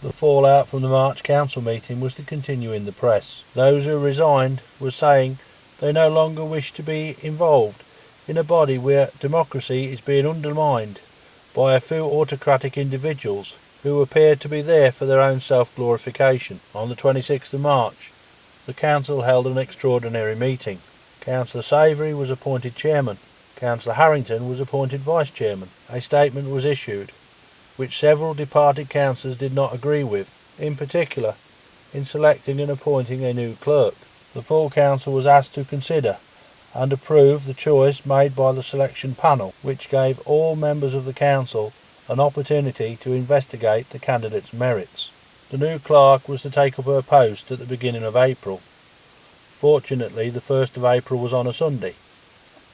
The fallout from the March council meeting was to continue in the press. Those who resigned were saying they no longer wished to be involved in a body where democracy is being undermined by a few autocratic individuals who appeared to be there for their own self-glorification. On the 26th of March, the council held an extraordinary meeting. Councillor Savoury was appointed chairman. Councillor Harrington was appointed vice chairman. A statement was issued, which several departed councillors did not agree with, in particular in selecting and appointing a new clerk. The full council was asked to consider and approve the choice made by the selection panel, which gave all members of the council an opportunity to investigate the candidate's merits. The new clerk was to take up her post at the beginning of April. Fortunately, the 1st of April was on a Sunday,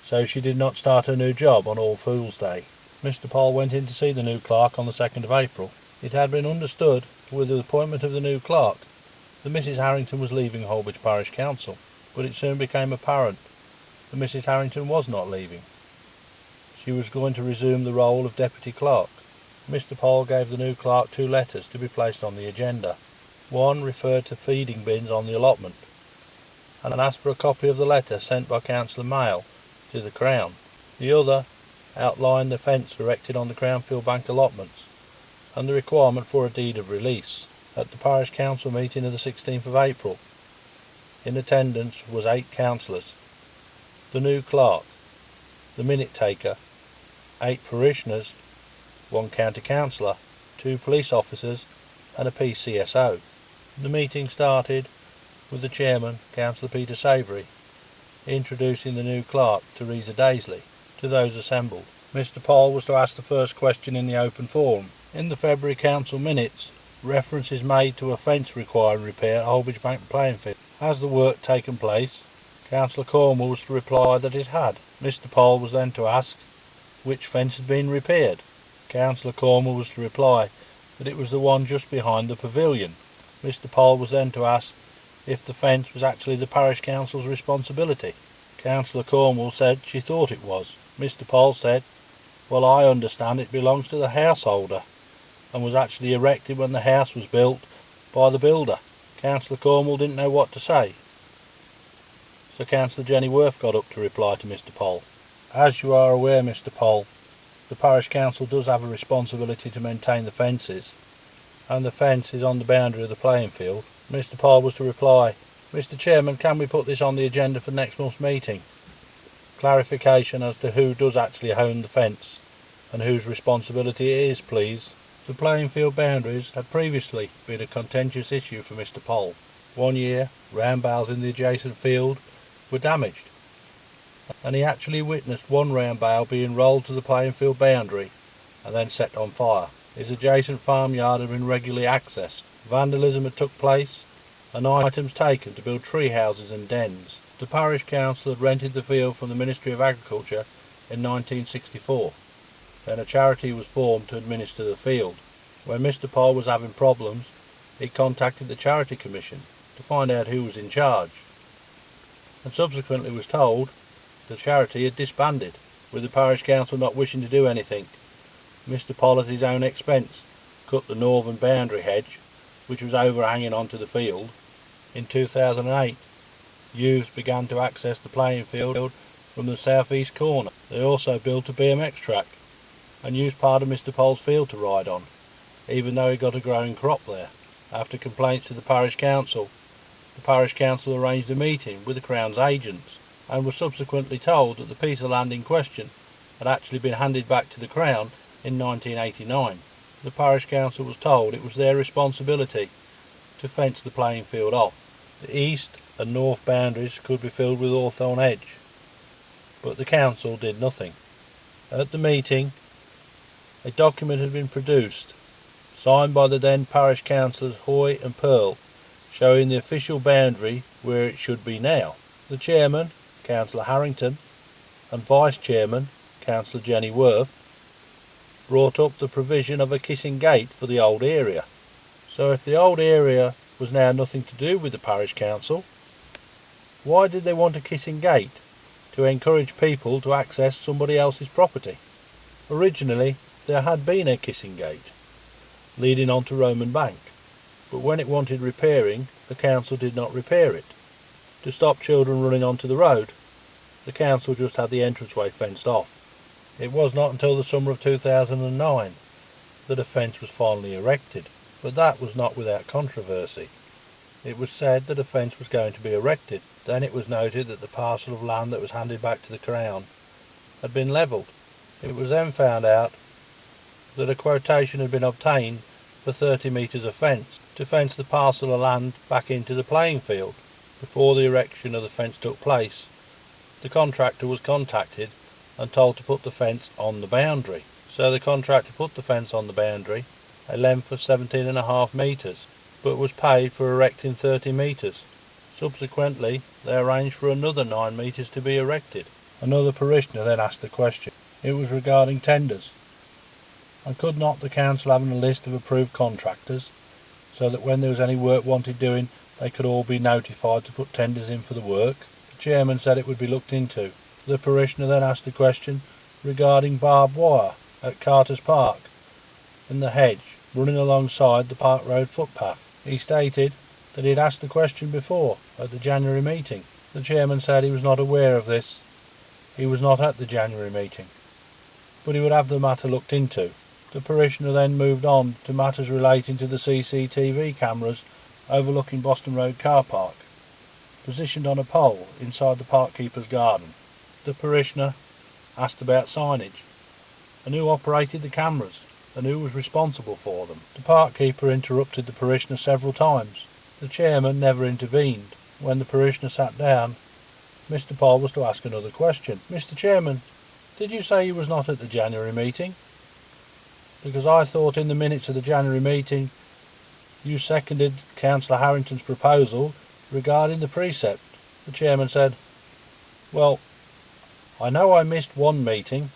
so she did not start her new job on All Fool's Day. Mr. Poll went in to see the new clerk on the 2nd of April. It had been understood, with the appointment of the new clerk, that Mrs. Harrington was leaving Holbeach Parish Council, but it soon became apparent that Mrs. Harrington was not leaving. She was going to resume the role of deputy clerk. Mr. Poll gave the new clerk 2 letters to be placed on the agenda. One referred to feeding bins on the allotment, and asked for a copy of the letter sent by Councillor Mail to the Crown. The other outlined the fence erected on the Crownfield Bank allotments and the requirement for a deed of release. At the Parish Council meeting of the 16th of April, in attendance was 8 councillors, the new clerk, the minute taker, 8 parishioners, 1 county councillor, 2 police officers and a PCSO. The meeting started with the chairman, Councillor Peter Savoury, introducing the new clerk, Teresa Daisley, to those assembled. Mr. Poll was to ask the first question in the open forum. In the February council minutes, reference is made to a fence requiring repair at Holbeach Bank playing field. Has the work taken place? Councillor Cornwall was to reply that it had. Mr. Poll was then to ask which fence had been repaired. Councillor Cornwall was to reply that it was the one just behind the pavilion. Mr. Poll was then to ask if the fence was actually the parish council's responsibility. Councillor Cornwall said she thought it was. Mr. Poll said, "Well, I understand it belongs to the householder and was actually erected when the house was built by the builder." Councillor Cornwall didn't know what to say, so Councillor Jenny Worth got up to reply to Mr. Poll. As you are aware, Mr. Poll, the parish council does have a responsibility to maintain the fences, and the fence is on the boundary of the playing field. Mr. Poll was to reply, "Mr. Chairman, can we put this on the agenda for next month's meeting? Clarification as to who does actually own the fence and whose responsibility it is, please." The playing field boundaries had previously been a contentious issue for Mr. Poll. One year, round bales in the adjacent field were damaged, and he actually witnessed one round bale being rolled to the playing field boundary and then set on fire. His adjacent farmyard had been regularly accessed. Vandalism had took place and items taken to build tree houses and dens. The parish council had rented the field from the Ministry of Agriculture in 1964. Then a charity was formed to administer the field. When Mr. Poll was having problems, he contacted the Charity Commission to find out who was in charge, and subsequently was told the charity had disbanded, with the parish council not wishing to do anything. Mr. Poll, at his own expense, cut the northern boundary hedge, which was overhanging onto the field. In 2008, youths began to access the playing field from the southeast corner. They also built a BMX track and used part of Mr. Poll's field to ride on, even though he got a growing crop there. After complaints to the parish council arranged a meeting with the Crown's agents and was subsequently told that the piece of land in question had actually been handed back to the Crown in 1989. The parish council was told it was their responsibility to fence the playing field off. The east and north boundaries could be filled with hawthorn hedge, but the council did nothing. At the meeting, a document had been produced, signed by the then parish councillors Hoy and Pearl, showing the official boundary where it should be now. The chairman, Councillor Harrington, and vice chairman, Councillor Jenny Worth, brought up the provision of a kissing gate for the old area. So if the old area was now nothing to do with the parish council, why did they want a kissing gate? To encourage people to access somebody else's property. Originally there had been a kissing gate leading on to Roman Bank. but when it wanted repairing, the council did not repair it. To stop children running onto the road, the council just had the entranceway fenced off. It was not until the summer of 2009 that a fence was finally erected, but that was not without controversy. It was said that a fence was going to be erected. Then it was noted that the parcel of land that was handed back to the Crown had been levelled. It was then found out that a quotation had been obtained for 30 metres of fence to fence the parcel of land back into the playing field. Before the erection of the fence took place, the contractor was contacted and told to put the fence on the boundary. So the contractor put the fence on the boundary, a length of 17.5 metres, but was paid for erecting 30 metres. Subsequently, they arranged for another 9 metres to be erected. Another parishioner then asked a question. It was regarding tenders. And could not the council have a list of approved contractors, so that when there was any work wanted doing, they could all be notified to put tenders in for the work? The chairman said it would be looked into. The parishioner then asked a question regarding barbed wire at Carter's Park in the hedge running alongside the Park Road footpath. He stated that he had asked the question before at the January meeting. The chairman said he was not aware of this. He was not at the January meeting, but he would have the matter looked into. The parishioner then moved on to matters relating to the CCTV cameras overlooking Boston Road car park, positioned on a pole inside the park keeper's garden. The parishioner asked about signage and who operated the cameras and who was responsible for them. The park keeper interrupted the parishioner several times. The chairman never intervened. When the parishioner sat down, Mr. Paul was to ask another question. Mr. Chairman, did you say you was not at the January meeting? Because I thought in the minutes of the January meeting you seconded Councillor Harrington's proposal regarding the precept. The chairman said, well, I know I missed one meeting.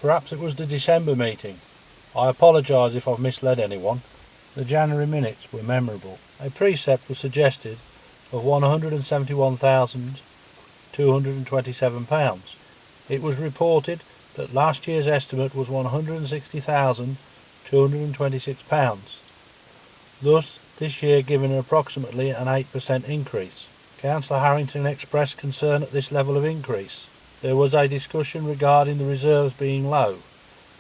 Perhaps it was the December meeting. I apologise if I've misled anyone. The January minutes were memorable. A precept was suggested of £171,227. It was reported that last year's estimate was £160,226. Thus, this year giving approximately an 8% increase. Councillor Harrington expressed concern at this level of increase. There was a discussion regarding the reserves being low,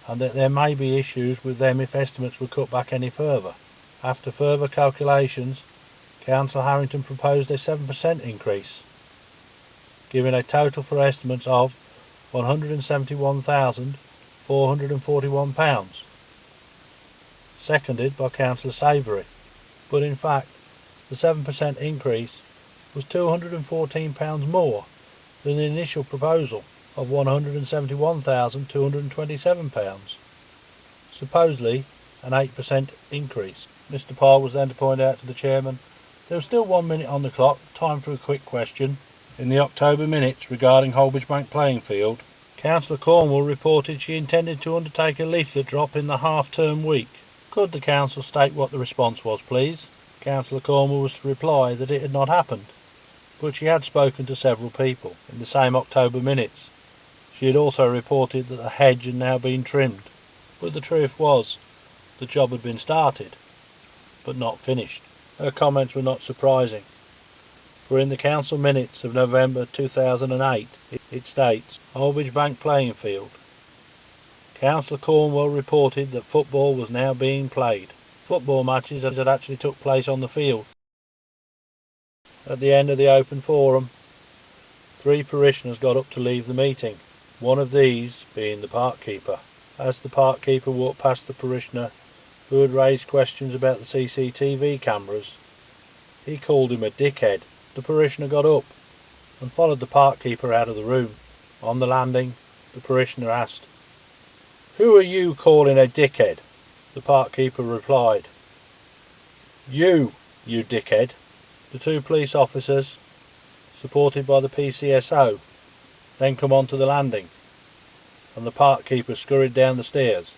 and that there may be issues with them if estimates were cut back any further. After further calculations, Councillor Harrington proposed a 7% increase, giving a total for estimates of £171,441, seconded by Councillor Savoury. But in fact, the 7% increase was £214 more than the initial proposal of £171,227, supposedly an 8% increase. Mr. Parr was then to point out to the chairman there was still 1 minute on the clock, time for a quick question. In the October minutes regarding Holbeach Bank playing field, Councillor Cornwall reported she intended to undertake a leaflet drop in the half-term week. Could the council state what the response was, please? Councillor Cornwall was to reply that it had not happened, but she had spoken to several people. In the same October minutes, she had also reported that the hedge had now been trimmed, but the truth was the job had been started, but not finished. Her comments were not surprising, for in the council minutes of November 2008 it states, Holbeach Bank playing field. Councillor Cornwall reported that football was now being played. Football matches had actually took place on the field. At the end of the open forum, 3 parishioners got up to leave the meeting, one of these being the park keeper. As the park keeper walked past the parishioner who had raised questions about the CCTV cameras, he called him a dickhead. The parishioner got up and followed the park keeper out of the room. On the landing, the parishioner asked, "Who are you calling a dickhead?" The park keeper replied, You dickhead." The 2 police officers, supported by the PCSO, then come onto the landing, and the park keeper scurried down the stairs.